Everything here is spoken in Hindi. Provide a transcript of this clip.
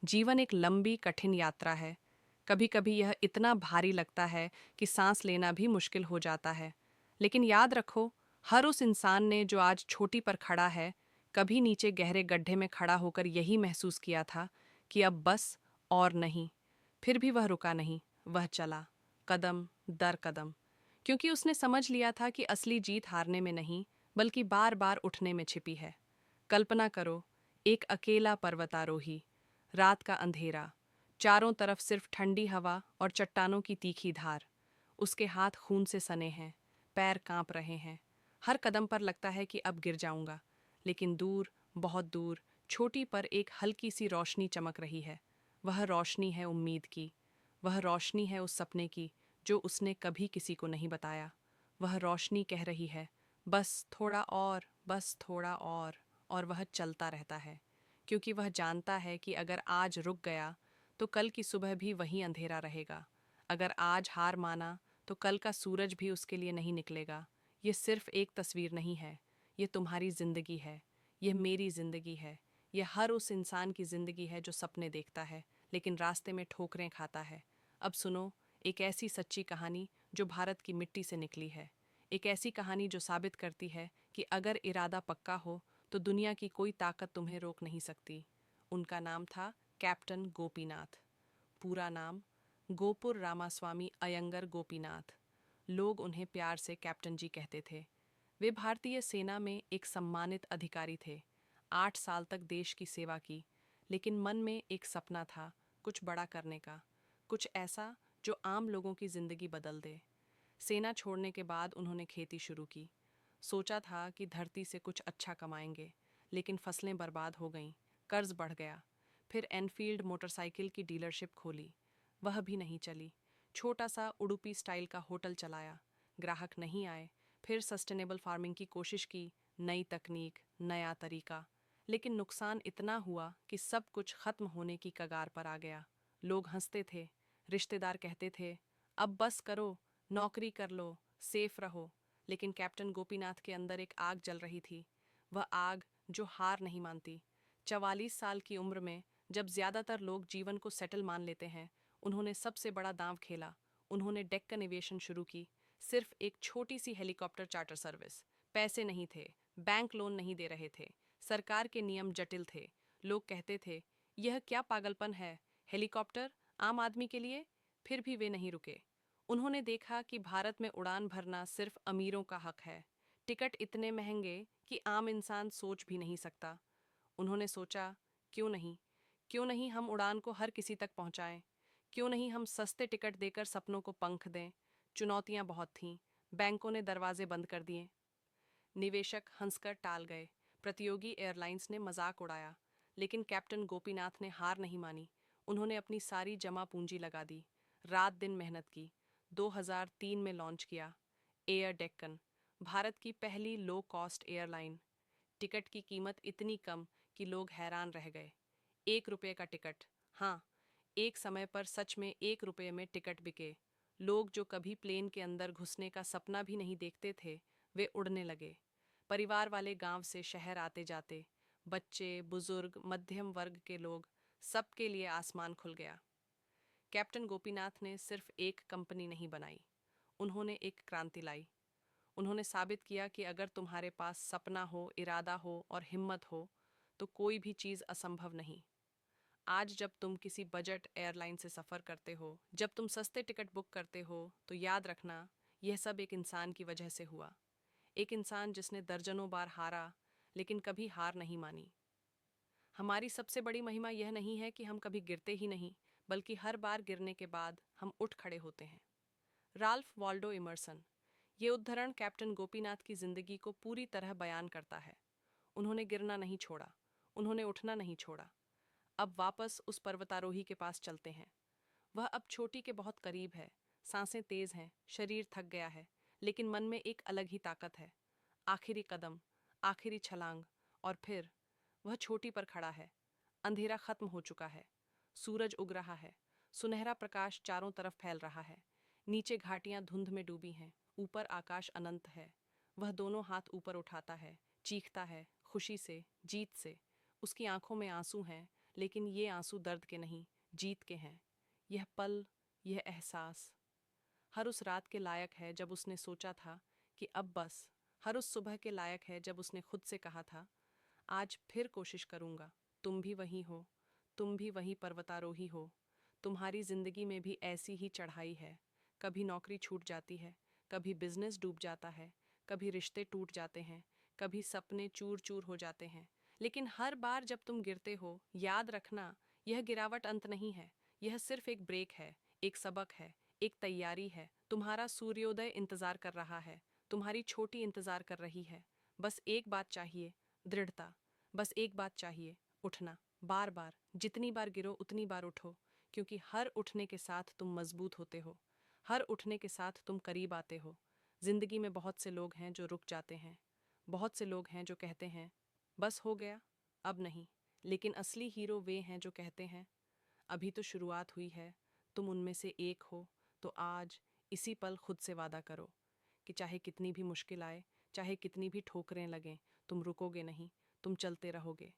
जीवन एक लंबी कठिन यात्रा है। कभी कभी यह इतना भारी लगता है कि सांस लेना भी मुश्किल हो जाता है। लेकिन याद रखो, हर उस इंसान ने जो आज चोटी पर खड़ा है, कभी नीचे गहरे गड्ढे में खड़ा होकर यही महसूस किया था कि अब बस और नहीं। फिर भी वह रुका नहीं, वह चला, कदम दर कदम, क्योंकि उसने समझ लिया था कि असली जीत हारने में नहीं, बल्कि बार बार उठने में छिपी है। कल्पना करो, एक अकेला पर्वतारोही, रात का अंधेरा, चारों तरफ सिर्फ ठंडी हवा और चट्टानों की तीखी धार। उसके हाथ खून से सने हैं, पैर कांप रहे हैं। हर कदम पर लगता है कि अब गिर जाऊंगा। लेकिन दूर, बहुत दूर, छोटी पर एक हल्की सी रोशनी चमक रही है। वह रोशनी है उम्मीद की। वह रोशनी है उस सपने की जो उसने कभी किसी को नहीं बताया। वह रोशनी कह रही है, बस थोड़ा और, बस थोड़ा और वह चलता रहता है, क्योंकि वह जानता है कि अगर आज रुक गया तो कल की सुबह भी वही अंधेरा रहेगा। अगर आज हार माना तो कल का सूरज भी उसके लिए नहीं निकलेगा। ये सिर्फ एक तस्वीर नहीं है, ये तुम्हारी जिंदगी है, यह मेरी जिंदगी है, यह हर उस इंसान की जिंदगी है जो सपने देखता है लेकिन रास्ते में ठोकरें खाता है। अब सुनो, एक ऐसी सच्ची कहानी जो भारत की मिट्टी से निकली है। एक ऐसी कहानी जो साबित करती है कि अगर इरादा पक्का हो तो दुनिया की कोई ताकत तुम्हें रोक नहीं सकती। उनका नाम था कैप्टन गोपीनाथ। पूरा नाम गोपुर रामास्वामी अयंगर गोपीनाथ। लोग उन्हें प्यार से कैप्टन जी कहते थे। वे भारतीय सेना में एक सम्मानित अधिकारी थे। 8 साल तक देश की सेवा की, लेकिन मन में एक सपना था, कुछ बड़ा करने का, कुछ ऐसा जो आम लोगों की जिंदगी बदल दे। सेना छोड़ने के बाद उन्होंने खेती शुरू की। सोचा था कि धरती से कुछ अच्छा कमाएंगे, लेकिन फसलें बर्बाद हो गईं, कर्ज बढ़ गया। फिर एनफील्ड मोटरसाइकिल की डीलरशिप खोली, वह भी नहीं चली। छोटा सा उडुपी स्टाइल का होटल चलाया, ग्राहक नहीं आए। फिर सस्टेनेबल फार्मिंग की कोशिश की, नई तकनीक, नया तरीका, लेकिन नुकसान इतना हुआ कि सब कुछ खत्म होने की कगार पर आ गया। लोग हंसते थे, रिश्तेदार कहते थे, अब बस करो, नौकरी कर लो, सेफ रहो। लेकिन कैप्टन गोपीनाथ के अंदर एक आग जल रही थी, वह आग जो हार नहीं मानती। 44 साल की उम्र में, जब ज्यादातर लोग जीवन को सेटल मान लेते हैं, उन्होंने सबसे बड़ा दांव खेला। उन्होंने डेक्कन एविएशन शुरू की, सिर्फ एक छोटी सी हेलीकॉप्टर चार्टर सर्विस। पैसे नहीं थे, बैंक लोन नहीं दे रहे थे, सरकार के नियम जटिल थे। लोग कहते थे, यह क्या पागलपन है, हेलीकॉप्टर आम आदमी के लिए। फिर भी वे नहीं रुके। उन्होंने देखा कि भारत में उड़ान भरना सिर्फ अमीरों का हक है। टिकट इतने महंगे कि आम इंसान सोच भी नहीं सकता। उन्होंने सोचा, क्यों नहीं, क्यों नहीं हम उड़ान को हर किसी तक पहुंचाएं। क्यों नहीं हम सस्ते टिकट देकर सपनों को पंख दें। चुनौतियां बहुत थीं, बैंकों ने दरवाजे बंद कर दिए, निवेशक हंसकर टाल गए, प्रतियोगी एयरलाइंस ने मजाक उड़ाया। लेकिन कैप्टन गोपीनाथ ने हार नहीं मानी। उन्होंने अपनी सारी जमा पूंजी लगा दी, रात दिन मेहनत की। 2003 में लॉन्च किया एयर डेक्कन, भारत की पहली लो कॉस्ट एयरलाइन। टिकट की कीमत इतनी कम कि लोग हैरान रह गए। 1 रुपये का टिकट, हाँ, एक समय पर सच में 1 रुपये में टिकट बिके। लोग जो कभी प्लेन के अंदर घुसने का सपना भी नहीं देखते थे, वे उड़ने लगे। परिवार वाले गांव से शहर आते जाते, बच्चे, बुजुर्ग, मध्यम वर्ग के लोग, सबके लिए आसमान खुल गया। कैप्टन गोपीनाथ ने सिर्फ एक कंपनी नहीं बनाई, उन्होंने एक क्रांति लाई। उन्होंने साबित किया कि अगर तुम्हारे पास सपना हो, इरादा हो और हिम्मत हो, तो कोई भी चीज़ असंभव नहीं। आज जब तुम किसी बजट एयरलाइन से सफ़र करते हो, जब तुम सस्ते टिकट बुक करते हो, तो याद रखना, यह सब एक इंसान की वजह से हुआ। एक इंसान जिसने दर्जनों बार हारा, लेकिन कभी हार नहीं मानी। हमारी सबसे बड़ी महिमा यह नहीं है कि हम कभी गिरते ही नहीं, बल्कि हर बार गिरने के बाद हम उठ खड़े होते हैं। Ralph Waldo Emerson. ये उद्धरण कैप्टन गोपीनाथ की जिंदगी को पूरी तरह बयान करता है। उन्होंने गिरना नहीं छोड़ा, उन्होंने उठना नहीं छोड़ा। अब वापस उस पर्वतारोही के पास चलते हैं। वह अब चोटी के बहुत करीब है, सांसें तेज हैं, शरीर थक गया है, लेकिन मन में एक अलग ही ताकत है। आखिरी कदम, आखिरी छलांग, और फिर वह चोटी पर खड़ा है। अंधेरा खत्म हो चुका है, सूरज उग रहा है, सुनहरा प्रकाश चारों तरफ फैल रहा है। नीचे घाटियां धुंध में डूबी हैं, ऊपर आकाश अनंत है। वह दोनों हाथ ऊपर उठाता है, चीखता है, खुशी से, जीत से। उसकी आंखों में आंसू हैं, लेकिन ये आंसू दर्द के नहीं, जीत के हैं। यह पल, यह एहसास हर उस रात के लायक है जब उसने सोचा था कि अब बस। हर उस सुबह के लायक है जब उसने खुद से कहा था, आज फिर कोशिश करूंगा। तुम भी वही हो, तुम भी वही पर्वतारोही हो। तुम्हारी जिंदगी में भी ऐसी ही चढ़ाई है। कभी नौकरी छूट जाती है, कभी बिजनेस डूब जाता है, कभी रिश्ते टूट जाते हैं, कभी सपने चूर चूर हो जाते हैं। लेकिन हर बार जब तुम गिरते हो, याद रखना, यह गिरावट अंत नहीं है। यह सिर्फ एक ब्रेक है, एक सबक है, एक तैयारी है। तुम्हारा सूर्योदय इंतजार कर रहा है, तुम्हारी छोटी इंतजार कर रही है। बस एक बात चाहिए, दृढ़ता। बस एक बात चाहिए, उठना। बार बार, जितनी बार गिरो उतनी बार उठो, क्योंकि हर उठने के साथ तुम मजबूत होते हो। हर उठने के साथ तुम करीब आते हो। जिंदगी में बहुत से लोग हैं जो रुक जाते हैं, बहुत से लोग हैं जो कहते हैं बस हो गया, अब नहीं। लेकिन असली हीरो वे हैं जो कहते हैं अभी तो शुरुआत हुई है। तुम उनमें से एक हो। तो आज इसी पल खुद से वादा करो कि चाहे कितनी भी मुश्किल आए, चाहे कितनी भी ठोकरें लगें, तुम रुकोगे नहीं, तुम चलते रहोगे।